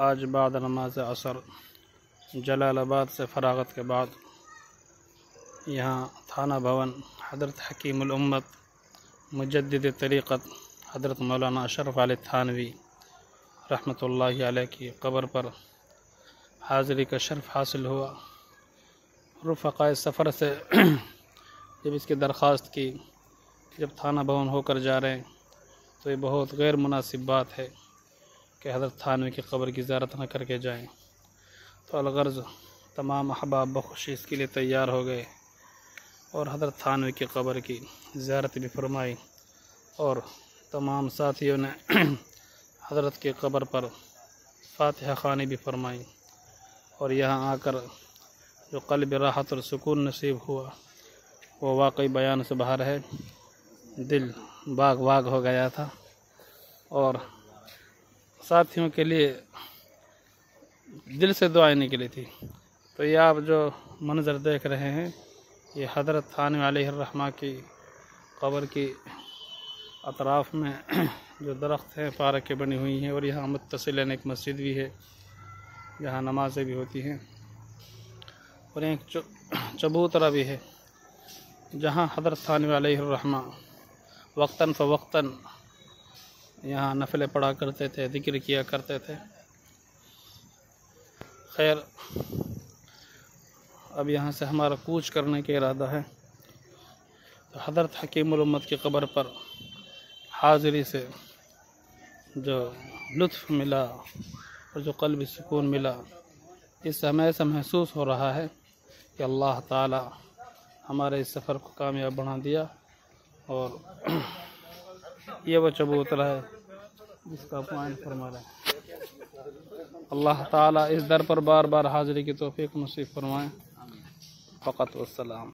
आज बाद नमाज असर जलालाबाद से फ़रागत के बाद यहाँ थाना भवन हज़रत हकीमुल उम्मत मुजद्दिद तरीक़त हज़रत मौलाना अशरफ अली थानवी रहमतुल्लाहि अलैह की क़ब्र पर हाज़िरी का शर्फ़ हासिल हुआ। रुफ़क़ाए सफ़र से जब इसकी दरख्वास्त की, जब थाना भवन होकर जा रहे हैं तो ये बहुत गैर मुनासिब बात है कि हज़रत थानवी की क़ब्र की ज़ियारत न करके जाएं। तो अलगर्ज़ तमाम अहबाब बख़ुशी इसके लिए तैयार हो गए और हज़रत थानवी की क़ब्र की ज़ियारत भी फरमाई और तमाम साथियों ने हज़रत की क़ब्र पर फ़ातिहा ख़वानी भी फरमाई और यहाँ आकर जो क़ल्ब राहत और सुकून नसीब हुआ वो वाकई बयान से बाहर है। दिल बाग बाग हो गया था और साथियों के लिए दिल से दुआएं निकली थी। तो ये आप जो मंज़र देख रहे हैं ये हज़रत थानवी अलैहिर्रहमा की क़ब्र की अतराफ़ में जो दरख्त हैं पार्कें बनी हुई हैं और यहाँ मुत्तसिलन एक मस्जिद भी है जहाँ नमाज़ें भी होती हैं और एक चबूतरा भी है जहाँ हज़रत थानवी अलैहिर्रहमा वक्तन फ़वक्तन यहाँ नफ़िले पढ़ा करते थे, ज़िक्र किया करते थे। खैर अब यहाँ से हमारा कूच करने का इरादा है। तो हज़रत हकीमुल उम्मत की क़ब्र पर हाज़िरी से जो लुत्फ़ मिला और जो क़ल्बी सुकून मिला, इससे हमें ऐसा महसूस हो रहा है कि अल्लाह ताला हमारे इस सफ़र को कामयाब बना दिया। और ये वो चबूतरा है जिसका पॉइंट फरमा रहे हैं। अल्लाह ताला इस दर पर बार बार हाज़िरी की तौफ़ीक़ नसीब फरमाएँ। फ़क़त वस्सलाम।